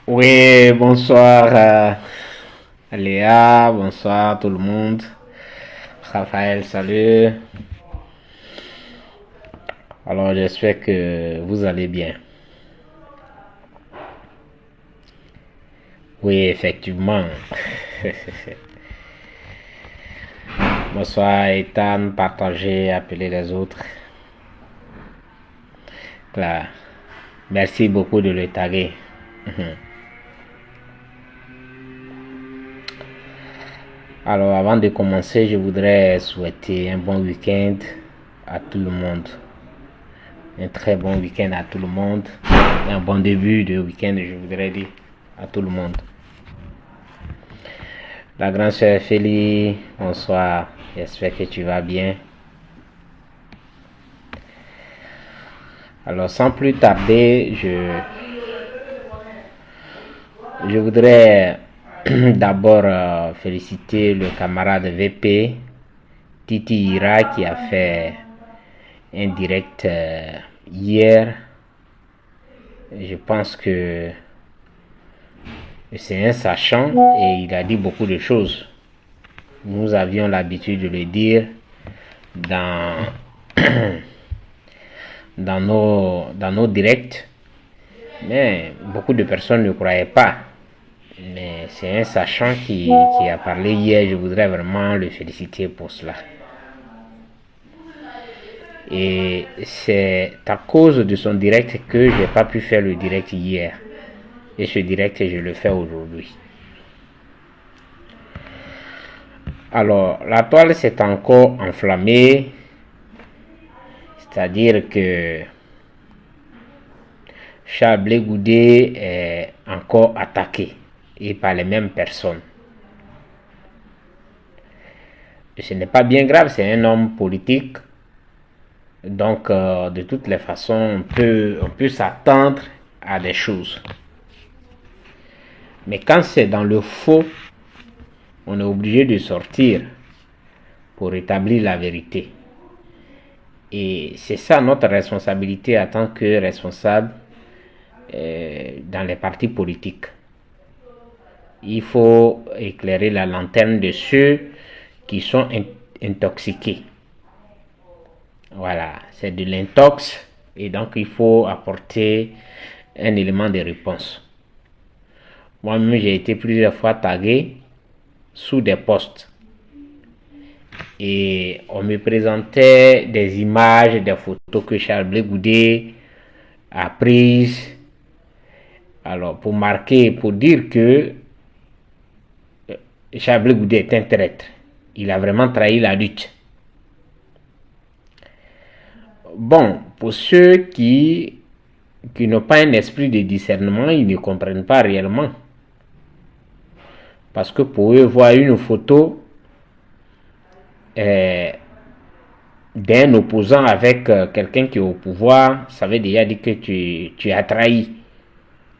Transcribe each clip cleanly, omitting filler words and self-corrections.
Oui, bonsoir Léa, bonsoir tout le monde. Raphaël, salut. Alors j'espère que vous allez bien. Oui, effectivement. Bonsoir Ethan, partagez, appelez les autres. Là. Merci beaucoup de le taguer. Alors avant de commencer, je voudrais souhaiter un bon week-end à tout le monde. Un très bon week-end à tout le monde. Et un bon début de week-end, je voudrais dire, à tout le monde. La grande sœur Félie, bonsoir. J'espère que tu vas bien. Alors sans plus tarder, je voudrais d'abord féliciter le camarade VP, Titi Ira, qui a fait un direct hier. Je pense que c'est un sachant et il a dit beaucoup de choses. Nous avions l'habitude de le dire dans nos directs, mais beaucoup de personnes ne croyaient pas. Mais c'est un sachant qui a parlé hier. Je voudrais vraiment le féliciter pour cela. Et c'est à cause de son direct que je n'ai pas pu faire le direct hier. Et ce direct, je le fais aujourd'hui. Alors, la toile s'est encore enflammée. C'est-à-dire que Charles Blé Goudé est encore attaqué. Et par les mêmes personnes. Ce n'est pas bien grave, c'est un homme politique. Donc, de toutes les façons, on peut s'attendre à des choses. Mais quand c'est dans le faux, on est obligé de sortir pour rétablir la vérité. Et c'est ça notre responsabilité en tant que responsable dans les partis politiques. Il faut éclairer la lanterne de ceux qui sont intoxiqués. Voilà, c'est de l'intox et donc il faut apporter un élément de réponse. Moi-même, j'ai été plusieurs fois tagué sous des posts et on me présentait des images, des photos que Charles Blé Goudé a prises. Alors, pour marquer, pour dire que Charles Blé Goudé est un traître. Il a vraiment trahi la lutte. Bon, pour ceux qui n'ont pas un esprit de discernement, ils ne comprennent pas réellement. Parce que pour eux, voir une photo d'un opposant avec quelqu'un qui est au pouvoir, ça veut déjà dire que tu as trahi.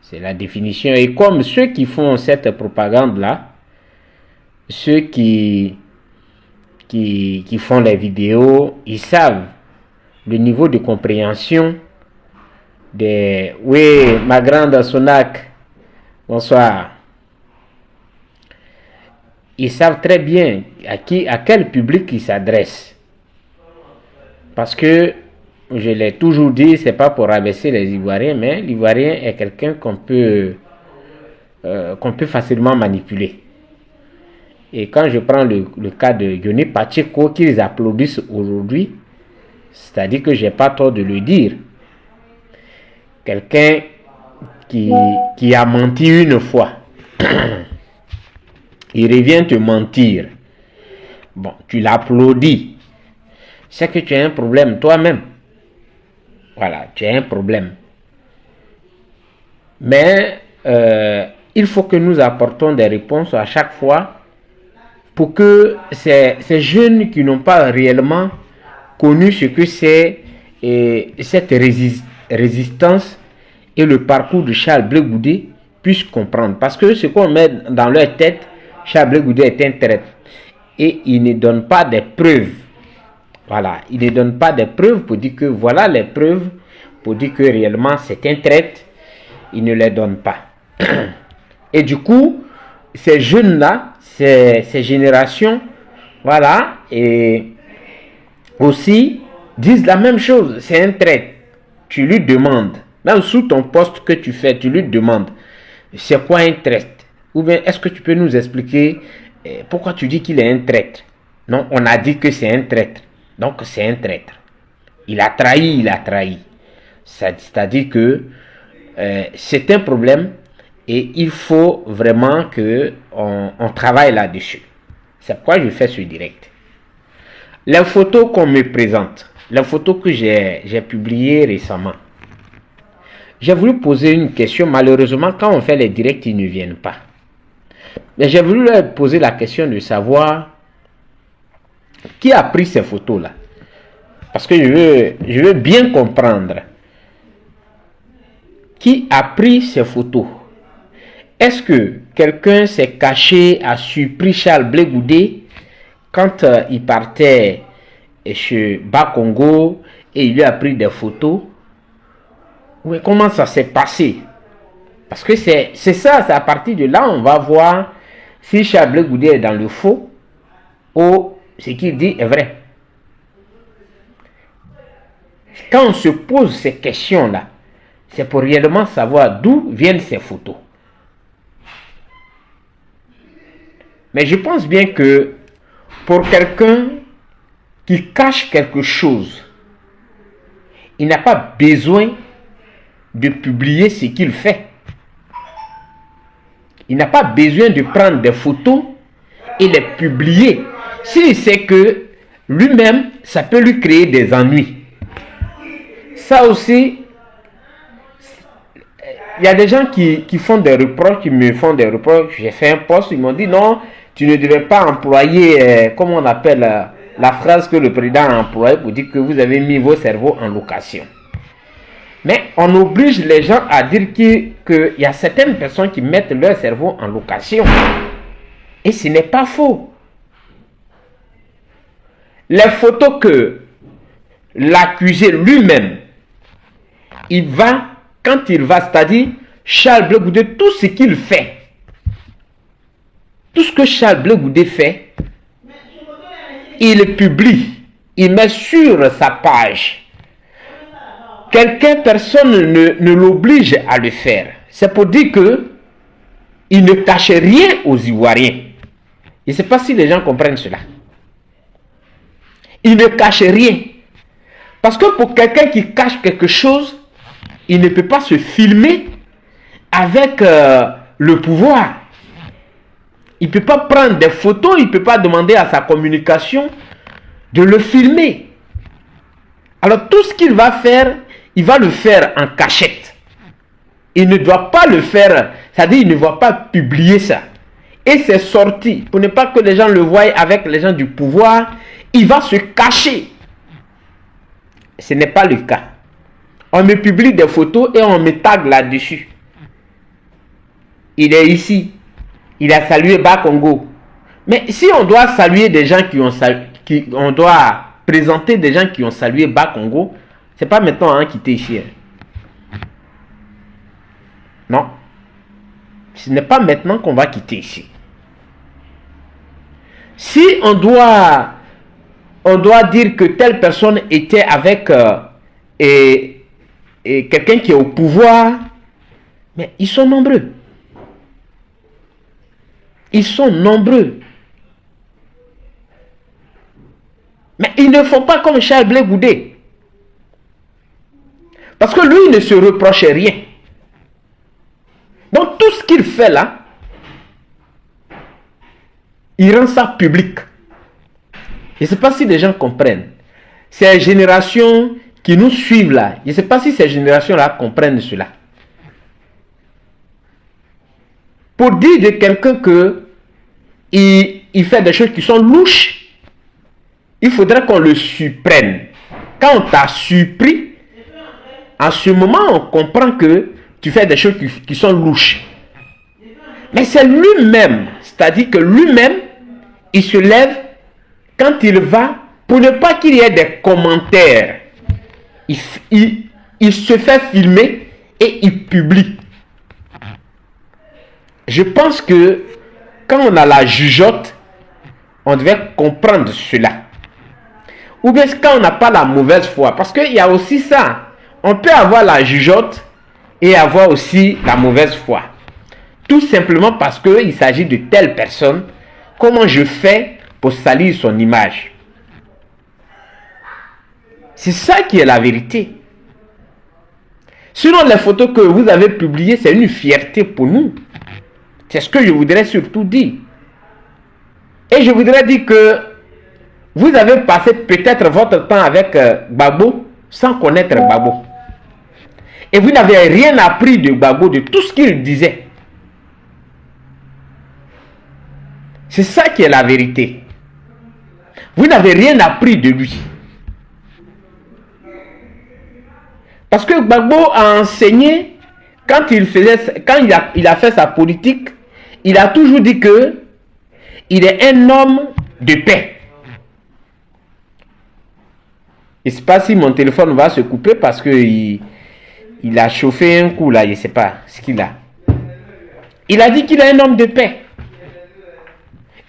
C'est la définition. Et comme ceux qui font cette propagande-là, ceux qui font les vidéos, ils savent le niveau de compréhension des... Oui, ma grande Sonac, bonsoir. Ils savent très bien à quel public ils s'adressent. Parce que, je l'ai toujours dit, c'est pas pour rabaisser les Ivoiriens, mais l'Ivoirien est quelqu'un qu'on peut facilement manipuler. Et quand je prends le cas de Yoni Pacheco qu'ils applaudissent aujourd'hui, c'est-à-dire que j'ai pas tort de le dire. Quelqu'un qui a menti une fois, il revient te mentir. Bon, tu l'applaudis. C'est que tu as un problème toi-même. Voilà, tu as un problème. Mais il faut que nous apportons des réponses à chaque fois pour que ces jeunes qui n'ont pas réellement connu ce que c'est cette résistance et le parcours de Charles Blé Goudé puissent comprendre. Parce que ce qu'on met dans leur tête, Charles Blé Goudé est un traître. Et il ne donne pas des preuves. Voilà, il ne donne pas des preuves pour dire que voilà les preuves, pour dire que réellement c'est un traître. Il ne les donne pas. Et du coup, ces jeunes-là, ces générations, voilà, et aussi disent la même chose. C'est un traître. Tu lui demandes, même sous ton poste que tu fais, tu lui demandes, c'est quoi un traître? Ou bien est-ce que tu peux nous expliquer pourquoi tu dis qu'il est un traître? Non, on a dit que c'est un traître. Donc c'est un traître. Il a trahi, il a trahi. C'est-à-dire que c'est un problème et il faut vraiment que on travaille là-dessus. C'est pourquoi je fais ce direct. Les photos qu'on me présente, les photos que j'ai publiées récemment, j'ai voulu poser une question. Malheureusement, quand on fait les directs, ils ne viennent pas. Mais j'ai voulu leur poser la question de savoir qui a pris ces photos-là. Parce que je veux bien comprendre. Qui a pris ces photos? Est-ce que quelqu'un s'est caché, a surpris Charles Blé Goudé quand il partait chez Bas-Congo et il lui a pris des photos? Oui, comment ça s'est passé? Parce que c'est ça, c'est à partir de là on va voir si Charles Blé Goudé est dans le faux ou ce qu'il dit est vrai. Quand on se pose ces questions-là, c'est pour réellement savoir d'où viennent ces photos. Mais je pense bien que pour quelqu'un qui cache quelque chose, il n'a pas besoin de publier ce qu'il fait. Il n'a pas besoin de prendre des photos et les publier. S'il sait que lui-même, ça peut lui créer des ennuis. Ça aussi, il y a des gens qui font des reproches, qui me font des reproches. J'ai fait un post, ils m'ont dit non, tu ne devais pas employer, comment on appelle la phrase que le président a employée pour dire que vous avez mis vos cerveaux en location. Mais on oblige les gens à dire qu'il y a certaines personnes qui mettent leur cerveau en location. Et ce n'est pas faux. Les photos que l'accusé lui-même, il va, quand il va, c'est-à-dire Charles Blé Goudé, tout ce qu'il fait, tout ce que Charles Blé Goudé fait, il publie, il met sur sa page. Personne ne l'oblige à le faire. C'est pour dire que il ne cache rien aux Ivoiriens. Je ne sais pas si les gens comprennent cela. Il ne cache rien. Parce que pour quelqu'un qui cache quelque chose, il ne peut pas se filmer avec le pouvoir. Il ne peut pas prendre des photos, il ne peut pas demander à sa communication de le filmer. Alors tout ce qu'il va faire, il va le faire en cachette. Il ne doit pas le faire, c'est-à-dire il ne va pas publier ça. Et c'est sorti, pour ne pas que les gens le voient avec les gens du pouvoir, il va se cacher. Ce n'est pas le cas. On me publie des photos et on me tag là-dessus. Il est ici. Il a salué Bas-Congo. Mais si on doit saluer des gens on doit présenter des gens qui ont salué Bas-Congo, c'est pas maintenant quitter ici. Non. Ce n'est pas maintenant qu'on va quitter ici. Si on doit dire que telle personne était avec et quelqu'un qui est au pouvoir, mais ils sont nombreux. Ils sont nombreux. Mais ils ne font pas comme Charles Blé Goudé. Parce que lui, il ne se reproche rien. Donc tout ce qu'il fait là, il rend ça public. Je ne sais pas si les gens comprennent. Ces générations qui nous suivent là, je ne sais pas si ces générations-là comprennent cela. Pour dire de quelqu'un que il fait des choses qui sont louches, il faudrait qu'on le surprenne. Quand on t'a surpris, en ce moment, on comprend que tu fais des choses qui sont louches. Mais c'est lui-même, c'est-à-dire que lui-même, il se lève quand il va, pour ne pas qu'il y ait des commentaires. Il se fait filmer et il publie. je pense que quand on a la jugeote, on devait comprendre cela. Ou bien quand on n'a pas la mauvaise foi. Parce qu'il y a aussi ça. On peut avoir la jugeote et avoir aussi la mauvaise foi. Tout simplement parce qu'il s'agit de telle personne. Comment je fais pour salir son image? C'est ça qui est la vérité. Sinon, les photos que vous avez publiées, c'est une fierté pour nous. C'est ce que je voudrais surtout dire. Et je voudrais dire que vous avez passé peut-être votre temps avec Gbagbo sans connaître Gbagbo. Et vous n'avez rien appris de Gbagbo, de tout ce qu'il disait. C'est ça qui est la vérité. Vous n'avez rien appris de lui. Parce que Gbagbo a enseigné, quand il a fait sa politique, il a toujours dit que il est un homme de paix. Je ne sais pas si mon téléphone va se couper parce que il a chauffé un coup là, je ne sais pas ce qu'il a. Il a dit qu'il est un homme de paix.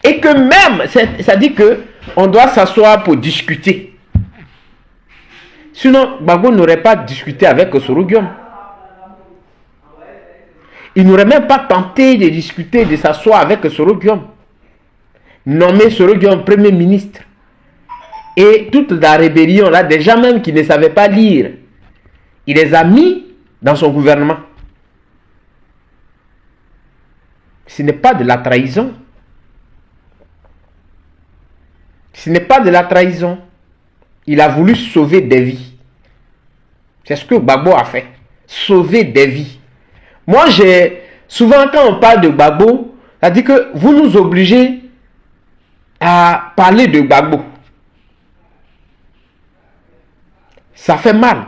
Et que même, ça dit que on doit s'asseoir pour discuter. Sinon, Gbagbo n'aurait pas discuté avec Soro-Guillaume. Il n'aurait même pas tenté de discuter, de s'asseoir avec Soro-Guillaume. Nommer Soro-Guillaume Premier ministre. Et toute la rébellion, là, des gens même qui ne savaient pas lire, il les a mis dans son gouvernement. Ce n'est pas de la trahison. Ce n'est pas de la trahison. Il a voulu sauver des vies. C'est ce que Gbagbo a fait. Sauver des vies. Moi, souvent quand on parle de Gbagbo, ça dit que vous nous obligez à parler de Gbagbo. Ça fait mal.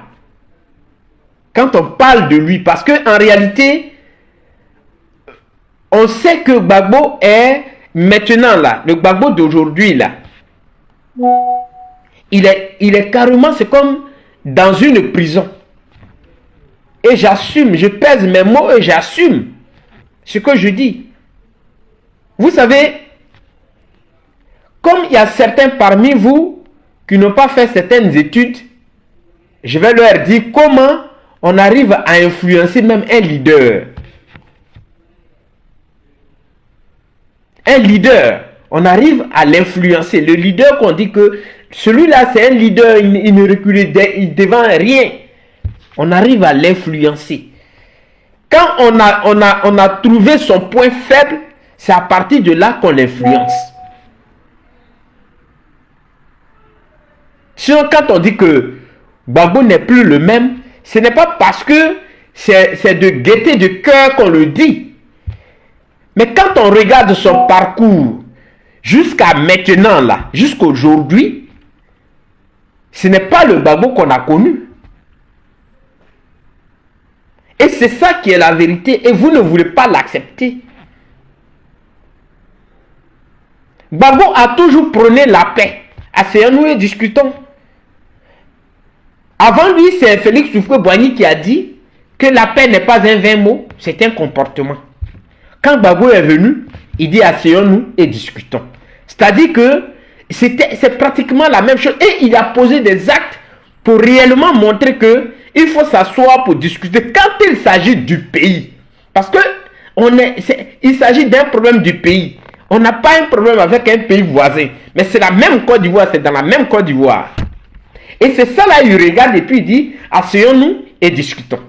Quand on parle de lui, parce qu'en réalité, on sait que Gbagbo est maintenant là, le Gbagbo d'aujourd'hui là. Il est carrément, c'est comme dans une prison. Et j'assume, je pèse mes mots et j'assume ce que je dis. Vous savez, comme il y a certains parmi vous qui n'ont pas fait certaines études, je vais leur dire comment on arrive à influencer même un leader. Un leader, on arrive à l'influencer. Le leader qu'on dit que celui-là c'est un leader, il ne recule devant rien. On arrive à l'influencer. Quand on a trouvé son point faible, c'est à partir de là qu'on l'influence. Sinon, quand on dit que Gbagbo n'est plus le même, ce n'est pas parce que c'est de gaieté de cœur qu'on le dit. Mais quand on regarde son parcours jusqu'à maintenant, là, jusqu'aujourd'hui, ce n'est pas le Gbagbo qu'on a connu. Et c'est ça qui est la vérité. Et vous ne voulez pas l'accepter. Gbagbo a toujours prôné la paix. Asseyons-nous et discutons. Avant lui, c'est Félix Houphouët-Boigny qui a dit que la paix n'est pas un vain mot, c'est un comportement. Quand Gbagbo est venu, il dit asseyons-nous et discutons. C'est-à-dire que c'est pratiquement la même chose. Et il a posé des actes pour réellement montrer que il faut s'asseoir pour discuter quand il s'agit du pays. Parce que il s'agit d'un problème du pays. On n'a pas un problème avec un pays voisin. Mais c'est la même Côte d'Ivoire, c'est dans la même Côte d'Ivoire. Et c'est ça là, il regarde et puis il dit, asseyons-nous et discutons.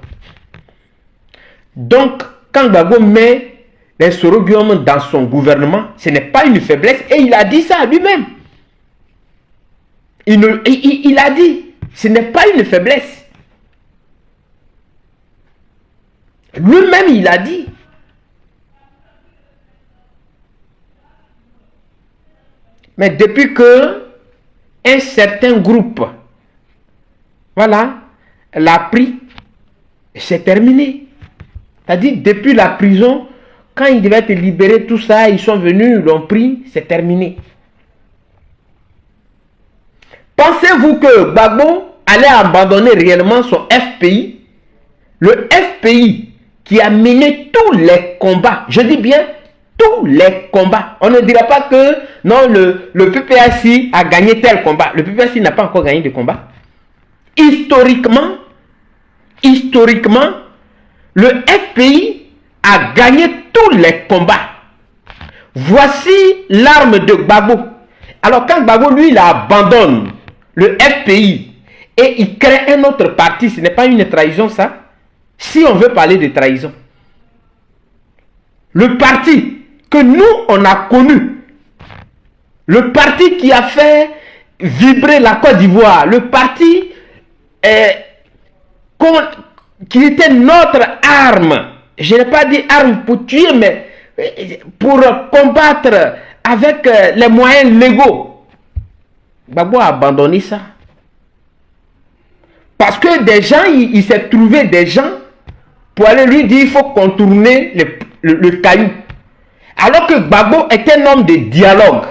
Donc, quand Gbagbo met les Soro-Guillaume dans son gouvernement, ce n'est pas une faiblesse. Et il a dit ça lui-même. Il a dit, ce n'est pas une faiblesse. Lui-même, il a dit. Mais depuis que un certain groupe, voilà, l'a pris, c'est terminé. C'est-à-dire, depuis la prison, quand il devait être libéré, tout ça, ils sont venus, ils l'ont pris, c'est terminé. Pensez-vous que Gbagbo allait abandonner réellement son FPI? Le FPI qui a mené tous les combats. Je dis bien tous les combats. On ne dira pas que non, le PPACI a gagné tel combat. Le PPACI n'a pas encore gagné de combat. Historiquement, le FPI a gagné tous les combats. Voici l'arme de Gbagbo. Alors quand Gbagbo, lui, il abandonne le FPI et il crée un autre parti, ce n'est pas une trahison ça? Si on veut parler de trahison. Le parti que nous, on a connu, le parti qui a fait vibrer la Côte d'Ivoire, le parti qui était notre arme, je n'ai pas dit arme pour tuer, mais pour combattre avec les moyens légaux. Gbagbo a abandonné ça. Parce que des gens, il s'est trouvé des gens pour aller lui dire il faut contourner le caillou. Alors que Gbagbo est un homme de dialogue.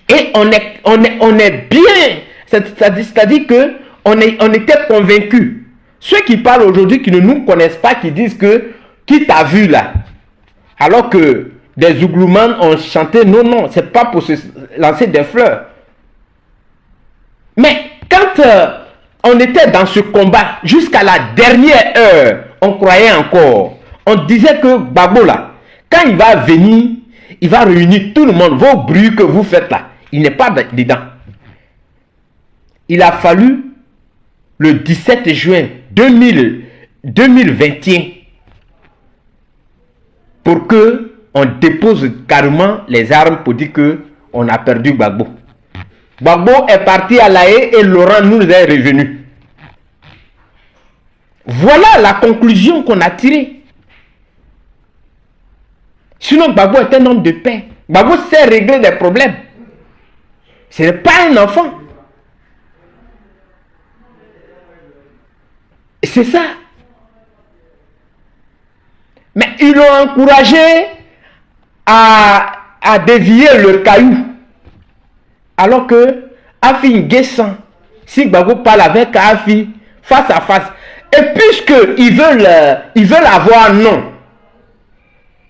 Et on est bien, c'est-à-dire qu'on était convaincus. Ceux qui parlent aujourd'hui, qui ne nous connaissent pas, qui disent que qui t'a vu là? Alors que des Zougloumans ont chanté, non, c'est pas pour se lancer des fleurs. Mais quand on était dans ce combat, jusqu'à la dernière heure, on croyait encore. On disait que Gbagbo là, quand il va venir, il va réunir tout le monde. Vos bruits que vous faites là, il n'est pas dedans. Il a fallu le 17 juin 2021 pour que on dépose carrément les armes pour dire que on a perdu Gbagbo. Gbagbo est parti à La Haye et Laurent nous est revenu. Voilà la conclusion qu'on a tirée. Sinon, Gbagbo est un homme de paix. Gbagbo sait régler des problèmes. Ce n'est pas un enfant. C'est ça. Mais ils l'ont encouragé à dévier le caillou. Alors que Afi N'Guessan, si Gbagbo parle avec Afi face à face, et puisqu'ils veulent avoir non,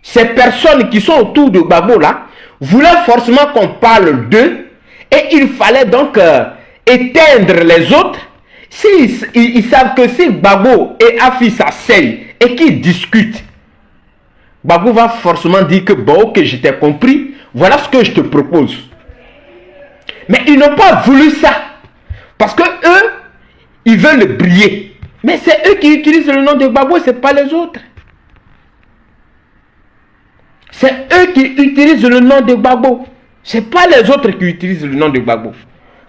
ces personnes qui sont autour de Gbagbo là, voulaient forcément qu'on parle d'eux, et il fallait donc éteindre les autres. Ils savent que si Gbagbo et Afi s'asseyent et qu'ils discutent, Gbagbo va forcément dire que bon, ok, je t'ai compris, voilà ce que je te propose. Mais ils n'ont pas voulu ça. Parce que eux, ils veulent briller. Mais c'est eux qui utilisent le nom de Gbagbo, ce n'est pas les autres. C'est eux qui utilisent le nom de Gbagbo. Ce n'est pas les autres qui utilisent le nom de Gbagbo.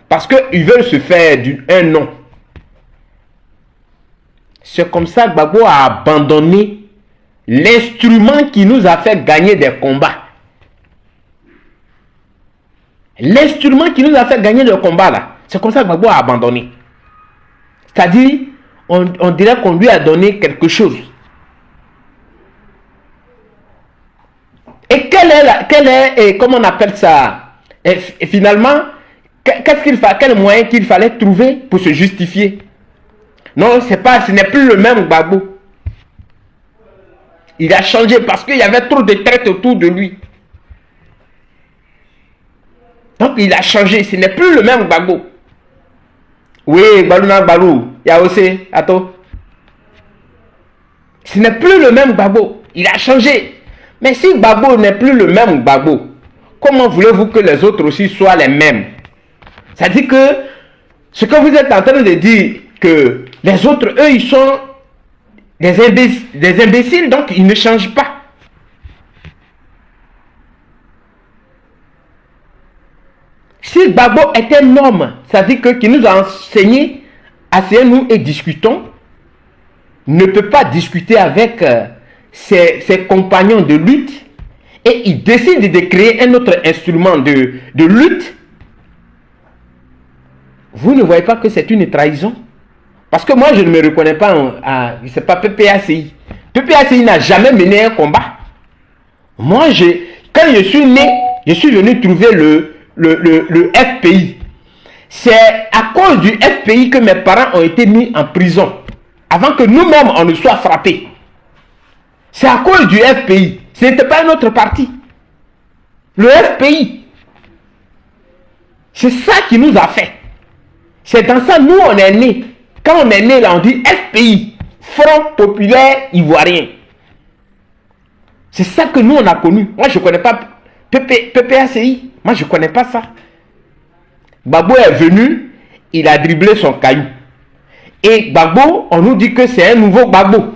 Parce qu'ils veulent se faire un nom. C'est comme ça que Gbagbo a abandonné l'instrument qui nous a fait gagner des combats. L'instrument qui nous a fait gagner le combat là, c'est comme ça que Gbagbo a abandonné. C'est-à-dire, on dirait qu'on lui a donné quelque chose. Et comment on appelle ça? Et finalement, quel moyen qu'il fallait trouver pour se justifier? Non, ce n'est plus le même Gbagbo. Il a changé parce qu'il y avait trop de traites autour de lui. Donc il a changé, ce n'est plus le même Gbagbo. Oui, Gbalouna Gbalou, il y a aussi, attends. Ce n'est plus le même Gbagbo, il a changé. Mais si Gbagbo n'est plus le même Gbagbo, comment voulez-vous que les autres aussi soient les mêmes? C'est-à-dire que ce que vous êtes en train de dire, que les autres, eux, ils sont des imbéciles, donc ils ne changent pas. Si Gbagbo est un homme, c'est-à-dire qui nous a enseigné, asseyons-nous et discutons, ne peut pas discuter avec ses compagnons de lutte, et il décide de créer un autre instrument de lutte, vous ne voyez pas que c'est une trahison? Parce que moi, je ne me reconnais pas c'est pas PPACI. PPACI n'a jamais mené un combat. Moi, quand je suis né, je suis venu trouver le FPI. C'est à cause du FPI que mes parents ont été mis en prison. Avant que nous-mêmes, on ne soit frappés. C'est à cause du FPI. Ce n'était pas un autre parti. Le FPI. C'est ça qui nous a fait. C'est dans ça, nous, on est nés. Quand on est né, là, on dit FPI. Front Populaire Ivoirien. C'est ça que nous, on a connu. Moi, je ne connais pas PPACI. Moi, je ne connais pas ça. Gbagbo est venu, il a dribblé son caillou. Et Gbagbo, on nous dit que c'est un nouveau Gbagbo.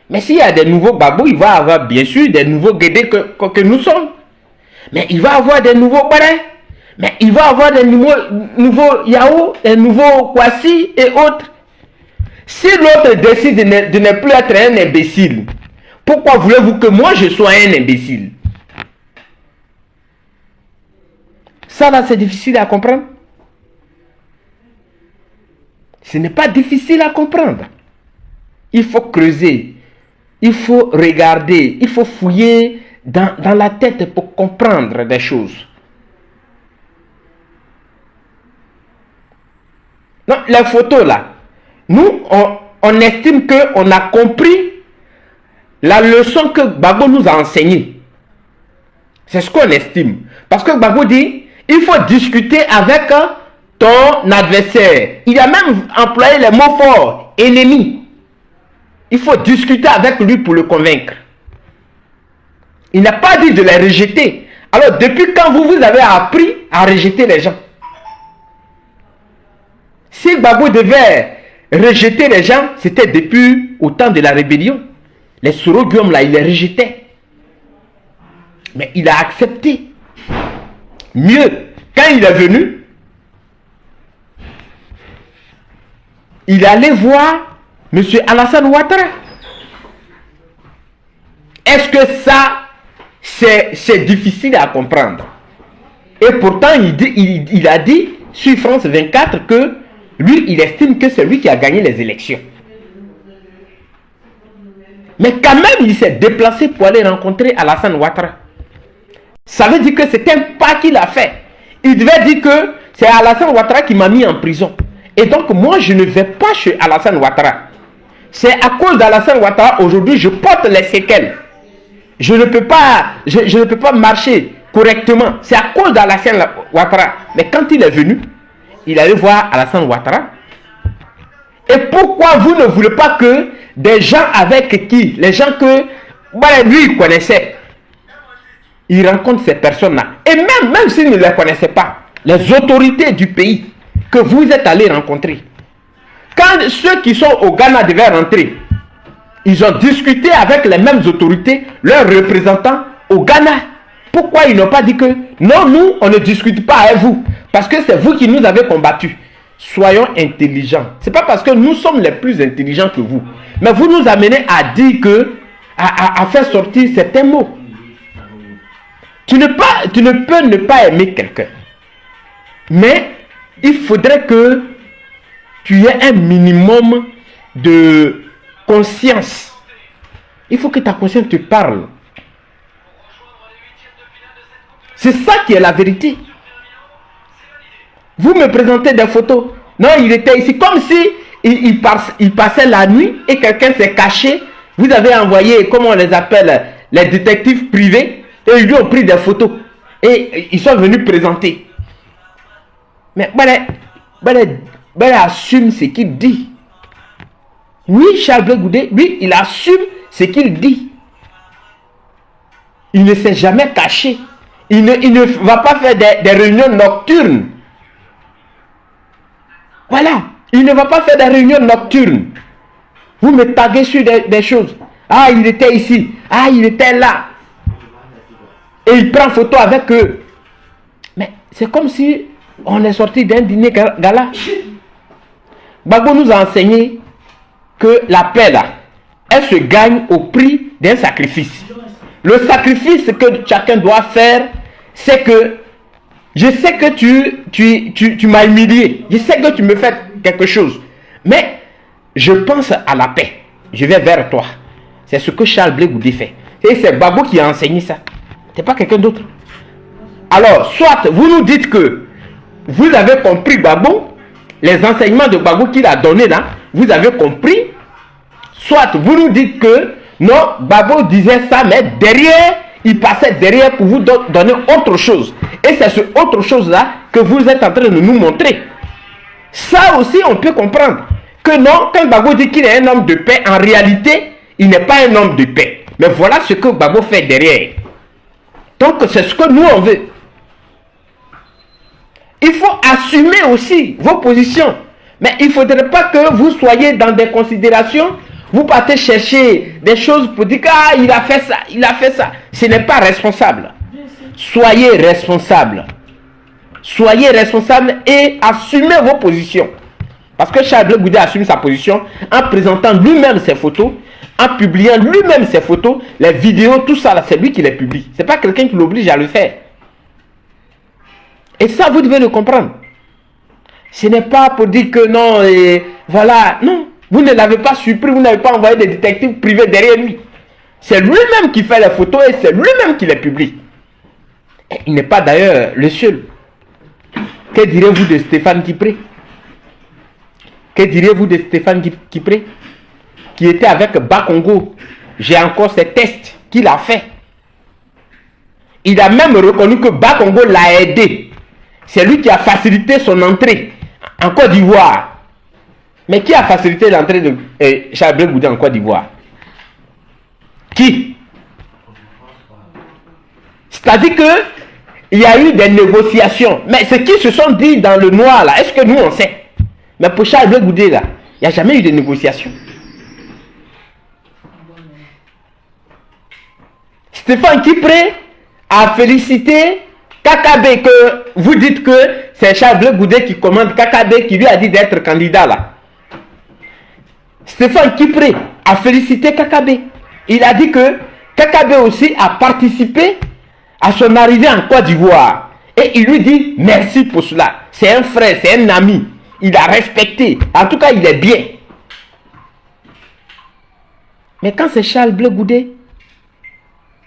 Mais s'il y a des nouveaux Gbagbo, il va y avoir bien sûr des nouveaux Guédé que nous sommes. Mais il va y avoir des nouveaux Baré. Mais il va y avoir des nouveaux Yao, des nouveaux Kwasi et autres. Si l'autre décide de ne plus être un imbécile, pourquoi voulez-vous que moi je sois un imbécile? Ça là, c'est difficile à comprendre. Ce n'est pas difficile à comprendre. Il faut creuser. Il faut regarder. Il faut fouiller dans la tête pour comprendre des choses. Non, les photos là, nous, on estime qu'on a compris la leçon que Gbagbo nous a enseignée. C'est ce qu'on estime. Parce que Gbagbo dit, il faut discuter avec ton adversaire. Il a même employé les mots forts, ennemi. Il faut discuter avec lui pour le convaincre. Il n'a pas dit de les rejeter. Alors, depuis quand vous avez appris à rejeter les gens? Si Gbagbo devait rejeter les gens, c'était depuis au temps de la rébellion. Les Soro-Guillaume là, il les rejetait. Mais il a accepté. Mieux, quand il est venu, il allait voir M. Alassane Ouattara. Est-ce que ça, c'est difficile à comprendre? Et pourtant, il a dit sur France 24 que lui, il estime que c'est lui qui a gagné les élections. Mais quand même, il s'est déplacé pour aller rencontrer Alassane Ouattara. Ça veut dire que c'est un pas qu'il a fait. Il devait dire que c'est Alassane Ouattara qui m'a mis en prison. Et donc, moi, je ne vais pas chez Alassane Ouattara. C'est à cause d'Alassane Ouattara, aujourd'hui, je porte les séquelles. Je ne peux pas marcher correctement. C'est à cause d'Alassane Ouattara. Mais quand il est venu, il allait voir Alassane Ouattara. Et pourquoi vous ne voulez pas que des gens avec qui, les gens que lui il connaissait, il rencontre ces personnes-là. Et même s'il ne les connaissait pas, les autorités du pays que vous êtes allés rencontrer, quand ceux qui sont au Ghana devaient rentrer, ils ont discuté avec les mêmes autorités, leurs représentants au Ghana. Pourquoi ils n'ont pas dit que non, nous, on ne discute pas avec vous, parce que c'est vous qui nous avez combattus. Soyons intelligents. Ce n'est pas parce que nous sommes les plus intelligents que vous, mais vous nous amenez à dire que, à faire sortir certains mots. Tu ne peux ne pas aimer quelqu'un, mais il faudrait que tu aies un minimum de conscience. Il faut que ta conscience te parle. C'est ça qui est la vérité. Vous me présentez des photos. Non, il était ici. Comme si il passait la nuit et quelqu'un s'est caché. Vous avez envoyé, comment on les appelle, les détectives privés. Et ils lui ont pris des photos. Et ils sont venus présenter. Mais Bale assume ce qu'il dit. Oui, Charles Goudé, lui, il assume ce qu'il dit. Il ne s'est jamais caché. Il ne va pas faire des réunions nocturnes. Voilà. Il ne va pas faire des réunions nocturnes. Vous me taguez sur des choses. Ah, il était ici. Ah, il était là. Et il prend photo avec eux. Mais c'est comme si on est sorti d'un dîner gala. Gbagbo nous a enseigné que la paix là, elle se gagne au prix d'un sacrifice. Le sacrifice que chacun doit faire, c'est que je sais que tu m'as humilié. Je sais que tu me fais quelque chose. Mais je pense à la paix. Je vais vers toi. C'est ce que Charles Blé Goudé fait. Et c'est Gbagbo qui a enseigné ça. Ce n'est pas quelqu'un d'autre. Alors, soit vous nous dites que vous avez compris Gbagbo, les enseignements de Gbagbo qu'il a donné là, vous avez compris. Soit vous nous dites que Non, Gbagbo disait ça, mais derrière, il passait derrière pour vous donner autre chose. Et c'est ce autre chose-là que vous êtes en train de nous montrer. Ça aussi, on peut comprendre. Que non, quand Gbagbo dit qu'il est un homme de paix, en réalité, il n'est pas un homme de paix. Mais voilà ce que Gbagbo fait derrière. Donc, c'est ce que nous, on veut. Il faut assumer aussi vos positions. Mais il ne faudrait pas que vous soyez dans des considérations. Vous partez chercher des choses pour dire ah, il a fait ça, il a fait ça. Ce n'est pas responsable. Soyez responsable. Soyez responsable et assumez vos positions. Parce que Charles Blé Goudé assume sa position en présentant lui-même ses photos, en publiant lui-même ses photos, les vidéos, tout ça, c'est lui qui les publie. Ce n'est pas quelqu'un qui l'oblige à le faire. Et ça, vous devez le comprendre. Ce n'est pas pour dire que non, voilà, non. Vous ne l'avez pas surpris, vous n'avez pas envoyé des détectives privés derrière lui. C'est lui-même qui fait les photos et c'est lui-même qui les publie. Et il n'est pas d'ailleurs le seul. Que direz-vous de Stéphane Kipré? Que direz-vous de Stéphane Kipré qui était avec Bakongo? J'ai encore ces tests qu'il a fait. Il a même reconnu que Bakongo l'a aidé. C'est lui qui a facilité son entrée en Côte d'Ivoire. Mais qui a facilité l'entrée de Charles Blé Goudé en Côte d'Ivoire? Qui? C'est-à-dire qu'il y a eu des négociations. Mais ce qui se sont dit dans le noir là, est-ce que nous on sait? Mais pour Charles Blé Goudé là, il n'y a jamais eu de négociation. Stéphane Kipré a félicité Kakabe, que vous dites que c'est Charles Blé Goudé qui commande Kakabe, qui lui a dit d'être candidat là. Stéphane Kipré a félicité Kakabe. Il a dit que Kakabe aussi a participé à son arrivée en Côte d'Ivoire. Et il lui dit merci pour cela. C'est un frère, c'est un ami. Il a respecté. En tout cas, il est bien. Mais quand c'est Charles Blé Goudé,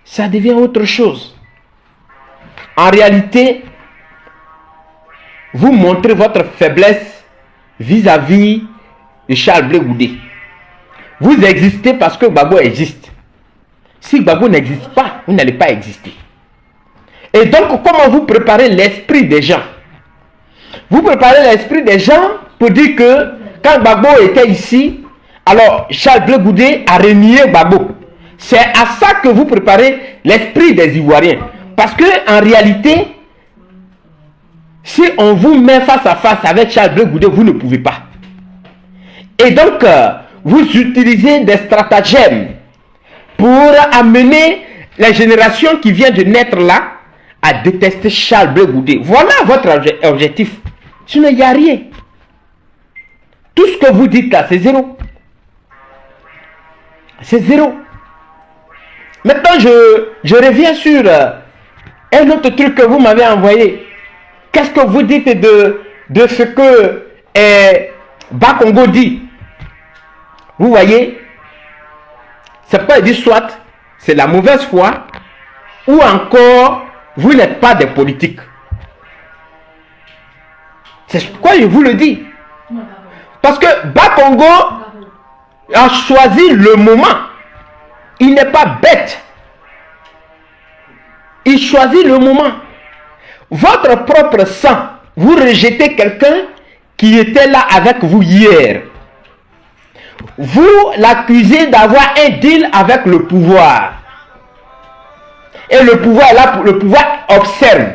ça devient autre chose. En réalité, vous montrez votre faiblesse vis-à-vis de Charles Blé Goudé. Vous existez parce que Gbagbo existe. Si Gbagbo n'existe pas, vous n'allez pas exister. Et donc, comment vous préparez l'esprit des gens? Vous préparez l'esprit des gens pour dire que quand Gbagbo était ici, alors Charles Blé Goudé a renié Gbagbo. C'est à ça que vous préparez l'esprit des Ivoiriens. Parce que en réalité, si on vous met face à face avec Charles Blé Goudé, vous ne pouvez pas. Et donc, vous utilisez des stratagèmes pour amener les générations qui viennent de naître là à détester Charles Blé Goudé. Voilà votre objectif. Sinon, il n'y a rien. Tout ce que vous dites là, c'est zéro. C'est zéro. Maintenant, je reviens sur un autre truc que vous m'avez envoyé. Qu'est-ce que vous dites de ce que Bakongo dit? Vous voyez, c'est pas dit soit c'est la mauvaise foi ou encore vous n'êtes pas des politiques. C'est pourquoi je vous le dis. Parce que Bakongo a choisi le moment. Il n'est pas bête. Il choisit le moment. Votre propre sang, vous rejetez quelqu'un qui était là avec vous hier. Vous l'accusez d'avoir un deal avec le pouvoir. Et le pouvoir est là, le pouvoir observe.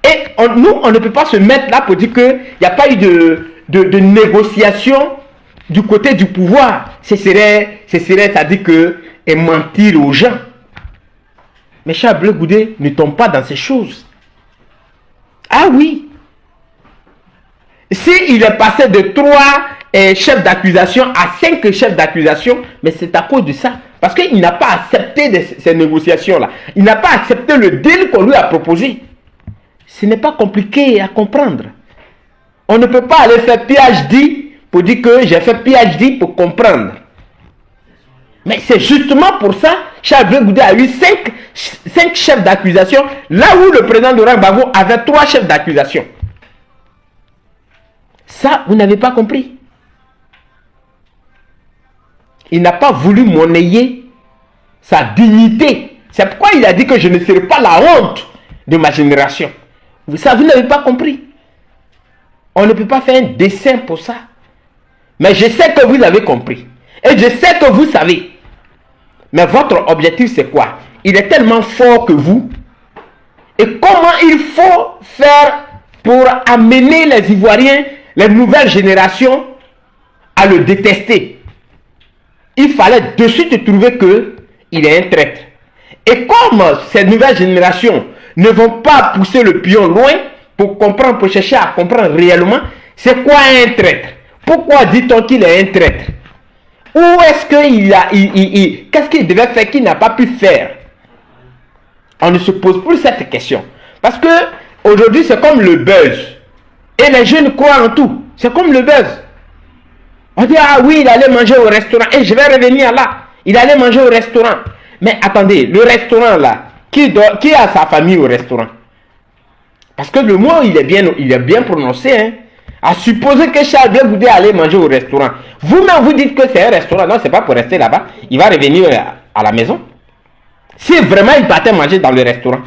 Et nous, on ne peut pas se mettre là pour dire qu'il n'y a pas eu de négociation du côté du pouvoir. Ce serait c'est-à-dire que et mentir aux gens. Mais Charles Blé Goudé ne tombe pas dans ces choses. Ah oui. S'il est passé de 3 chefs d'accusation à 5 chefs d'accusation, mais c'est à cause de ça. Parce qu'il n'a pas accepté ces négociations-là. Il n'a pas accepté le deal qu'on lui a proposé. Ce n'est pas compliqué à comprendre. On ne peut pas aller faire PhD pour dire que j'ai fait PhD pour comprendre. Mais c'est justement pour ça que Charles Blé Goudé a eu 5 chefs d'accusation, là où le président Laurent Gbagbo avait 3 chefs d'accusation. Ça, vous n'avez pas compris. Il n'a pas voulu monnayer sa dignité. C'est pourquoi il a dit que je ne serai pas la honte de ma génération. Vous n'avez pas compris. On ne peut pas faire un dessin pour ça. Mais je sais que vous avez compris. Et je sais que vous savez. Mais votre objectif, c'est quoi? Il est tellement fort que vous. Et comment il faut faire pour amener les Ivoiriens, les nouvelles générations, à le détester? Il fallait de suite trouver qu'il est un traître. Et comme ces nouvelles générations ne vont pas pousser le pion loin pour comprendre, pour chercher à comprendre réellement, c'est quoi un traître? Pourquoi dit-on qu'il est un traître? Où est-ce qu'il a... qu'est-ce qu'il devait faire qu'il n'a pas pu faire? On ne se pose plus cette question. Parce que aujourd'hui, c'est comme le buzz. Et les jeunes croient en tout. C'est comme le buzz. On dit, ah oui, il allait manger au restaurant. Et je vais revenir là. Il allait manger au restaurant. Mais attendez, le restaurant là, qui a sa famille au restaurant? Parce que le mot, il est bien prononcé. Hein? À supposer que Charles Blé Goudé allait manger au restaurant. Vous-même, vous dites que c'est un restaurant. Non, c'est pas pour rester là-bas. Il va revenir à la maison. Si vraiment il partait manger dans le restaurant.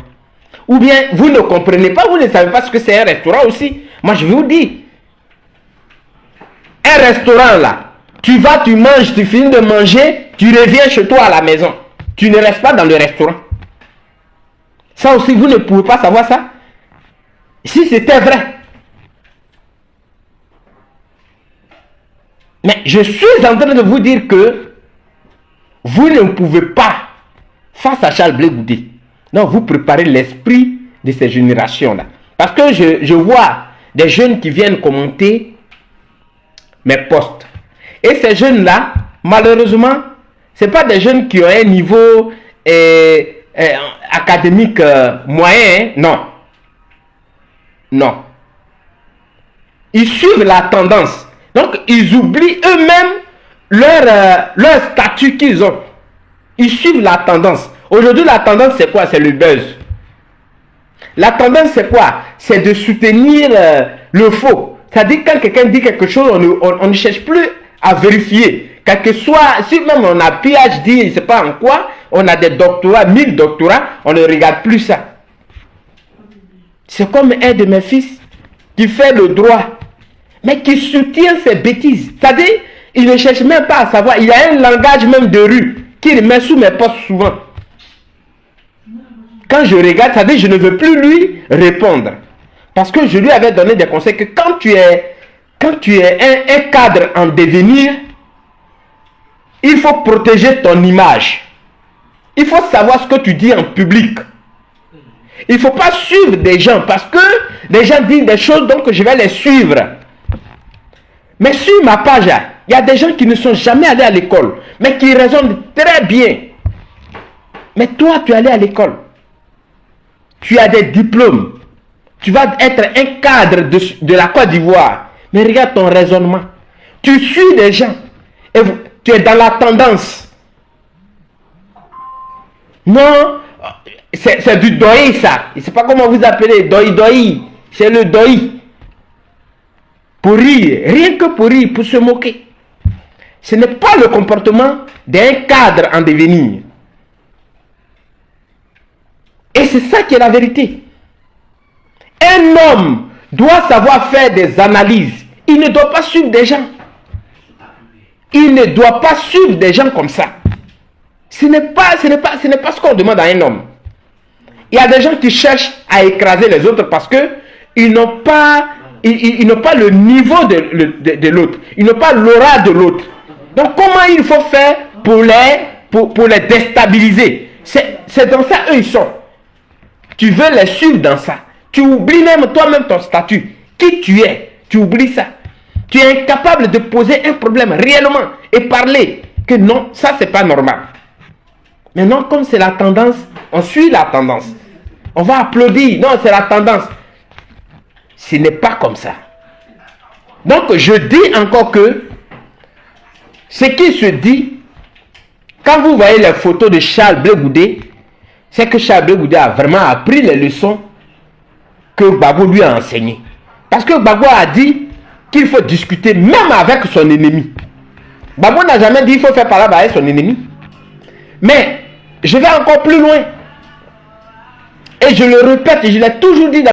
Ou bien, vous ne comprenez pas, vous ne savez pas ce que c'est un restaurant aussi. Moi, je vais vous dire. Un restaurant là, tu vas, tu manges, tu finis de manger, tu reviens chez toi à la maison. Tu ne restes pas dans le restaurant. Ça aussi, vous ne pouvez pas savoir ça. Si c'était vrai. Mais je suis en train de vous dire que vous ne pouvez pas, face à Charles Blé Goudé, non, vous préparez l'esprit de ces générations-là. Parce que je vois des jeunes qui viennent commenter mes posts. Et ces jeunes-là, malheureusement, ce ne sont pas des jeunes qui ont un niveau académique moyen. Hein? Non. Non. Ils suivent la tendance. Donc, ils oublient eux-mêmes leur statut qu'ils ont. Ils suivent la tendance. Aujourd'hui, la tendance, c'est quoi? C'est le buzz. La tendance, c'est quoi? C'est de soutenir le faux. C'est-à-dire, quand quelqu'un dit quelque chose, on ne cherche plus à vérifier. Quel que soit, si même on a PhD, je ne sais pas en quoi, on a des doctorats, 1000 doctorats, on ne regarde plus ça. C'est comme un de mes fils qui fait le droit, mais qui soutient ses bêtises. C'est-à-dire, il ne cherche même pas à savoir. Il a un langage même de rue qu'il met sous mes postes souvent. Quand je regarde, c'est-à-dire, je ne veux plus lui répondre. Parce que je lui avais donné des conseils que quand tu es un cadre en devenir, il faut protéger ton image. Il faut savoir ce que tu dis en public. Il ne faut pas suivre des gens parce que les gens disent des choses, donc je vais les suivre. Mais sur ma page, il y a des gens qui ne sont jamais allés à l'école, mais qui raisonnent très bien. Mais toi, tu es allé à l'école. Tu as des diplômes. Tu vas être un cadre de la Côte d'Ivoire. Mais regarde ton raisonnement. Tu suis des gens. Et tu es dans la tendance. Non, c'est du doi ça. Je ne sais pas comment vous appelez. Doi. C'est le doi. Pour rire. Rien que pour rire, pour se moquer. Ce n'est pas le comportement d'un cadre en devenir. Et c'est ça qui est la vérité. Un homme doit savoir faire des analyses. Il ne doit pas suivre des gens. Il ne doit pas suivre des gens comme ça. Ce n'est pas ce qu'on demande à un homme. Il y a des gens qui cherchent à écraser les autres parce qu'ils n'ont pas, le niveau de l'autre. Ils n'ont pas l'aura de l'autre. Donc comment il faut faire pour les déstabiliser? C'est dans ça eux ils sont. Tu veux les suivre dans ça. Tu oublies même toi-même ton statut. Qui tu es? Tu oublies ça. Tu es incapable de poser un problème réellement et parler que non, ça c'est pas normal. Mais non, comme c'est la tendance, on suit la tendance. On va applaudir. Non, c'est la tendance. Ce n'est pas comme ça. Donc je dis encore que ce qui se dit, quand vous voyez les photos de Charles Blé Goudé, c'est que Charles Blé Goudé a vraiment appris les leçons que Gbagbo lui a enseignées. Parce que Gbagbo a dit qu'il faut discuter même avec son ennemi. Gbagbo n'a jamais dit qu'il faut faire parler avec son ennemi. Mais Je vais encore plus loin. Et je le répète, je l'ai toujours dit dans